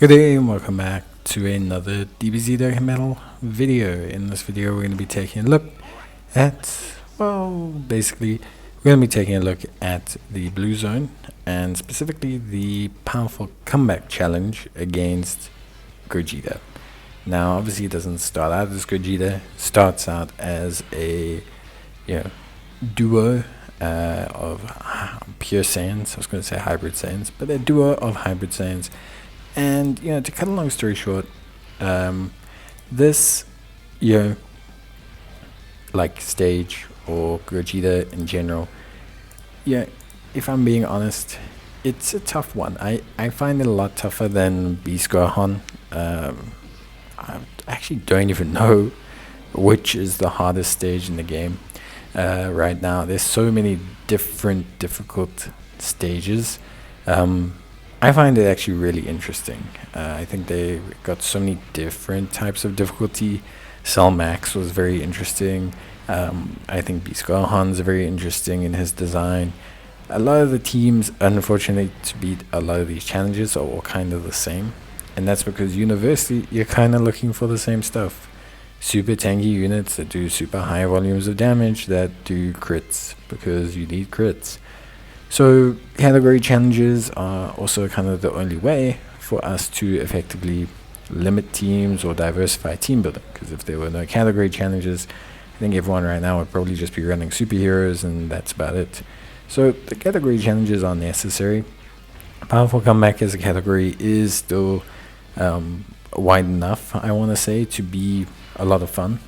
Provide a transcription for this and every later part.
Good day and welcome back to another DBZ Dokkan Metal video. In this video we're going to be taking a look at, basically we're going to be taking a look at the Blue Zone and specifically the powerful comeback challenge against Gogeta. Now obviously it doesn't start out as Gogeta, it starts out as a duo of pure Saiyans. I was going to say hybrid Saiyans, but a duo of hybrid Saiyans. And to cut a long story short, this like stage or Gogeta in general, if I'm being honest, it's a tough one. I find it a lot tougher than Beast Gohan. I actually don't even know which is the hardest stage in the game right now. There's so many different difficult stages. I find it actually really interesting. I think they got so many different types of difficulty. Cell Max was very interesting. I think Beast Gohan's very interesting in his design. A lot of the teams, unfortunately, to beat a lot of these challenges are all kind of the same. And that's because universally, you're kind of looking for the same stuff. Super tanky units that do super high volumes of damage that do crits, because you need crits. So category challenges are also kind of the only way for us to effectively limit teams or diversify team building, because if there were no category challenges, I think everyone right now would probably just be running superheroes and that's about it. So the category challenges are necessary. Powerful Comeback as a category is still wide enough, I want to say, to be a lot of fun.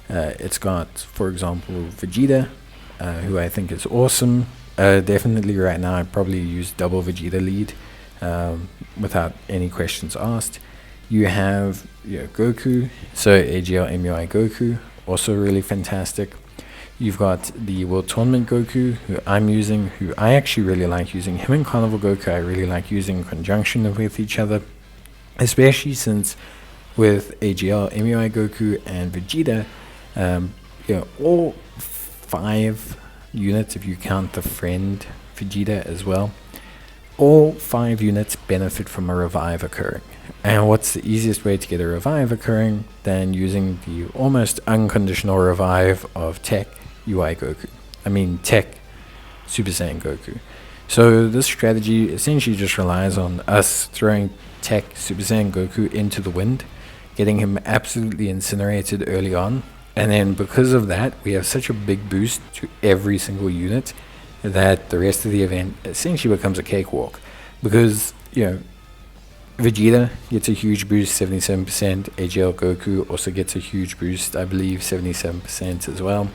It's got, for example, Vegeta, who I think is awesome. Definitely right now I'd probably use double Vegeta lead without any questions asked. You have Goku, so AGL MUI Goku, also really fantastic. You've got the World Tournament Goku, who I'm using, who I actually really like using. Him and Carnival Goku I really like using in conjunction with each other, especially since with AGL MUI Goku and Vegeta, all 5 units, if you count the friend Vegeta as well, all 5 units benefit from a revive occurring. And what's the easiest way to get a revive occurring than using the almost unconditional revive of Tech UI Goku? I mean Tech Super Saiyan Goku. So this strategy essentially just relies on us throwing Tech Super Saiyan Goku into the wind, getting him absolutely incinerated early on. And then because of that, we have such a big boost to every single unit that the rest of the event essentially becomes a cakewalk. Because, Vegeta gets a huge boost, 77%. AGL Goku also gets a huge boost, I believe 77% as well,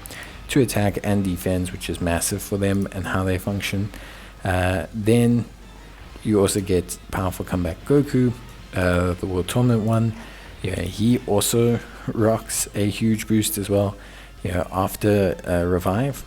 to attack and defense, which is massive for them and how they function. Then you also get Powerful Comeback Goku, the World Tournament one. He also rocks a huge boost as well. After revive,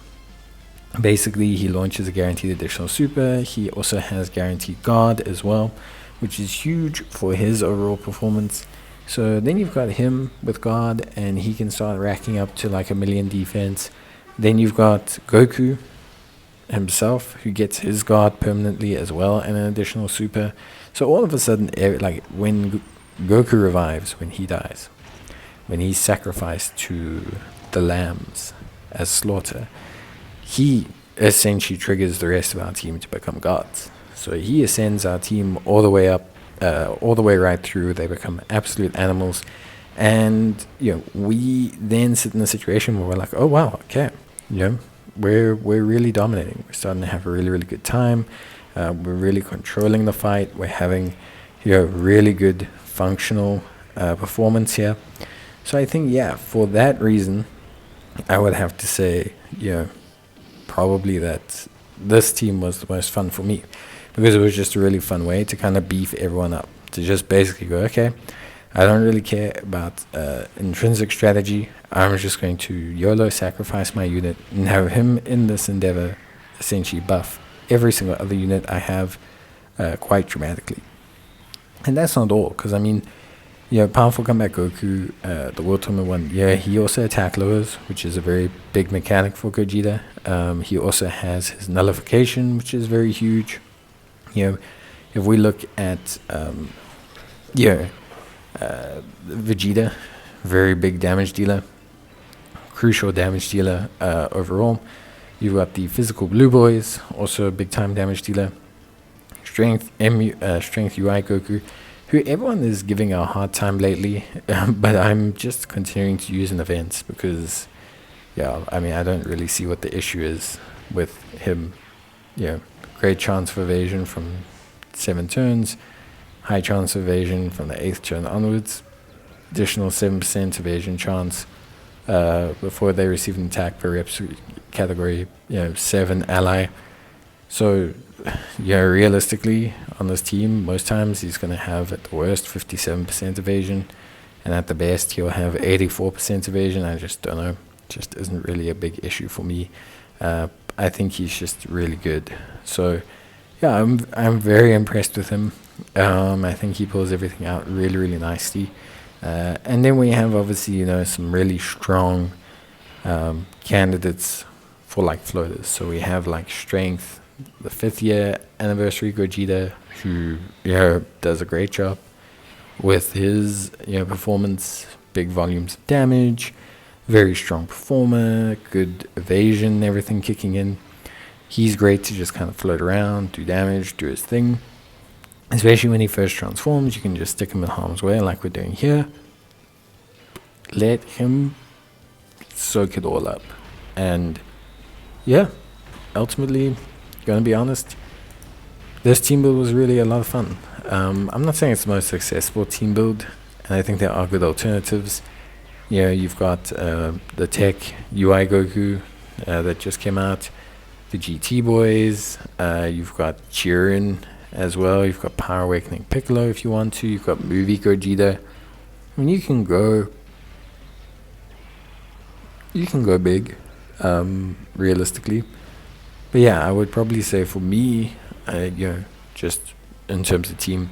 basically he launches a guaranteed additional super. He also has guaranteed guard as well, which is huge for his overall performance. So then you've got him with guard and he can start racking up to like 1,000,000 defense. Then you've got Goku himself, who gets his guard permanently as well and an additional super. So all of a sudden, like when Goku revives, when he dies, when he's sacrificed to the lambs as slaughter, he essentially triggers the rest of our team to become gods. So he ascends our team all the way up, all the way right through. They become absolute animals. And we then sit in a situation where we're like, oh wow, okay, we're really dominating. We're starting to have a really, really good time. We're really controlling the fight. We're having really good functional performance here. So I think for that reason I would have to say probably that this team was the most fun for me, because it was just a really fun way to kind of beef everyone up, to just basically go, okay, I don't really care about intrinsic strategy. I'm just going to YOLO sacrifice my unit and have him in this endeavor essentially buff every single other unit I have quite dramatically. And that's not all, because I mean, Powerful Comeback Goku, the World Tournament one, he also attack lowers, which is a very big mechanic for Gogeta. He also has his nullification, which is very huge. If we look at Yeah, Vegeta, very big damage dealer, crucial damage dealer overall. You've got the physical blue boys, also a big time damage dealer. Strength UI Goku, who everyone is giving a hard time lately, but I'm just continuing to use in events because, yeah, I mean, I don't really see what the issue is with him. Yeah, great chance of evasion from 7 turns, high chance of evasion from the 8th turn onwards, additional 7% evasion chance before they receive an attack per category, 7 ally. So, yeah, realistically, on this team, most times he's going to have at the worst 57% evasion, and at the best, he'll have 84% evasion. I just don't know. Just isn't really a big issue for me. I think he's just really good. So, yeah, I'm very impressed with him. I think he pulls everything out really, really nicely. And then we have, obviously, some really strong candidates for, like, floaters. So we have, like, Strength, the 5th year anniversary Gogeta, who does a great job with his performance, big volumes of damage, very strong performer, good evasion, everything kicking in. He's great to just kind of float around, do damage, do his thing. Especially when he first transforms, you can just stick him in harm's way like we're doing here. Let him soak it all up. And yeah, ultimately, gonna be honest, this team build was really a lot of fun. I'm not saying it's the most successful team build, and I think there are good alternatives. You've got the Tech UI Goku that just came out, the GT Boys, you've got Jiren as well, you've got Power Awakening Piccolo if you want to, you've got Movie Gogeta. I mean, you can go big, realistically. But yeah, I would probably say for me, just in terms of team,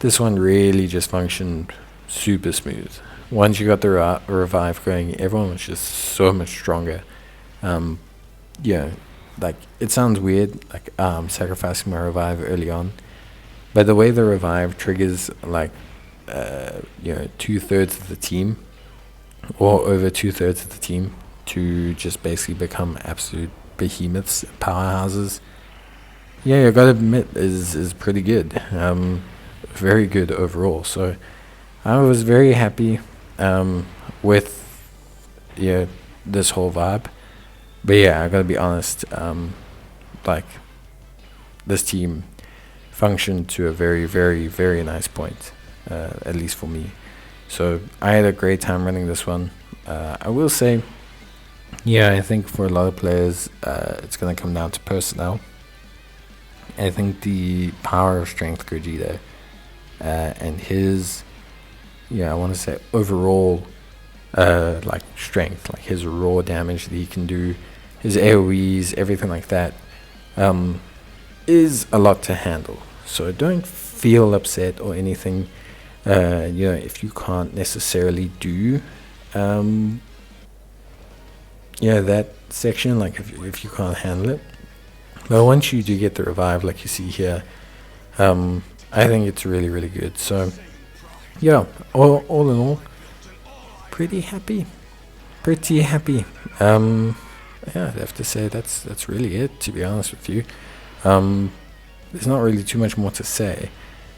this one really just functioned super smooth. Once you got the revive going, everyone was just so much stronger. Like, it sounds weird, like sacrificing my revive early on, but the way the revive triggers, like, 2/3 of the team, or over 2/3 of the team, to just basically become absolute behemoths, powerhouses. Yeah, I gotta admit, is pretty good. Very good overall. So I was very happy with this whole vibe. But yeah, I gotta be honest. Like, this team functioned to a very, very, very nice point, at least for me. So I had a great time running this one. I will say, I think for a lot of players, it's going to come down to personnel. I think the power of Strength Gogeta and his, I want to say overall, like, strength, like his raw damage that he can do, his AoEs, everything like that, is a lot to handle. So don't feel upset or anything, if you can't necessarily do that section, like if you can't handle it. But once you do get the revive, like you see here, I think it's really, really good. So yeah, all in all, pretty happy. I'd have to say that's really it, to be honest with you. There's not really too much more to say.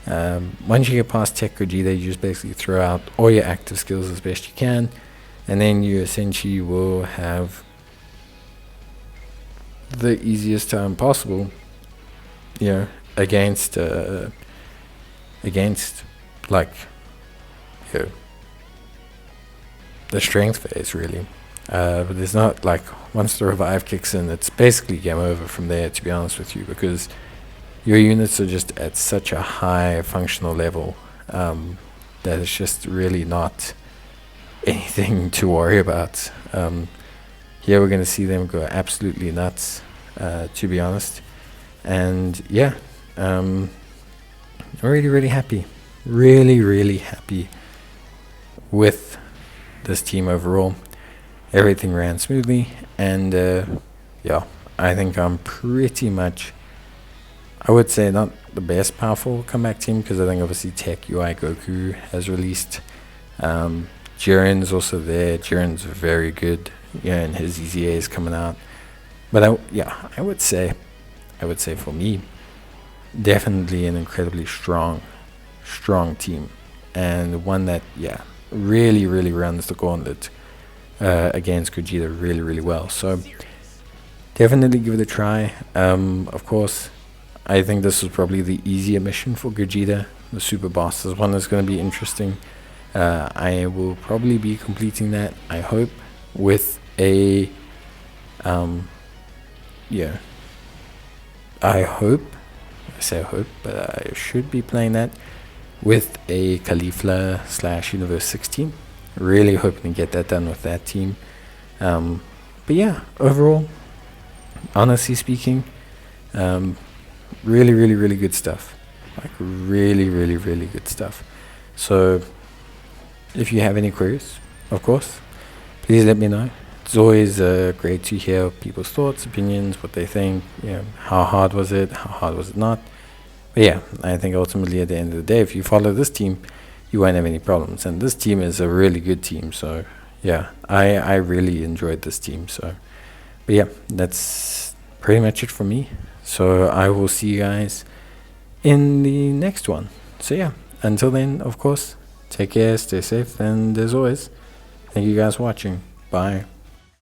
Once you get past Tech Gogeta, you just basically throw out all your active skills as best you can, and then you essentially will have the easiest time possible, against like, the strength phase, really. But there's not, like, once the revive kicks in, it's basically game over from there, to be honest with you, because your units are just at such a high functional level that it's just really not anything to worry about. Here we're going to see them go absolutely nuts, to be honest. And yeah, really, really happy. Really, really happy with this team overall. Everything ran smoothly, and I think I'm pretty much, I would say, not the best powerful comeback team, because I think obviously Tech UI Goku has released. Jiren's also there. Jiren's very good. Yeah, and his EZA is coming out. But I would say for me, definitely an incredibly strong team, and one that really runs the gauntlet against Gogeta really well. So definitely give it a try. Of course, I think this is probably the easier mission for Gogeta. The super boss is one that's going to be interesting. I will probably be completing that, I hope, with a I say hope, but I should be playing that with a Caulifla / Universe 16. Really hoping to get that done with that team. But yeah, overall, honestly speaking, really good stuff. Like really good stuff. So if you have any queries, of course, please let me know. It's always great to hear people's thoughts, opinions, what they think. How hard was it? How hard was it not? But yeah, I think ultimately at the end of the day, if you follow this team, you won't have any problems. And this team is a really good team. So yeah, I really enjoyed this team. So, but yeah, that's pretty much it for me. So I will see you guys in the next one. So yeah, until then, of course, take care, stay safe, and as always, thank you guys for watching. Bye.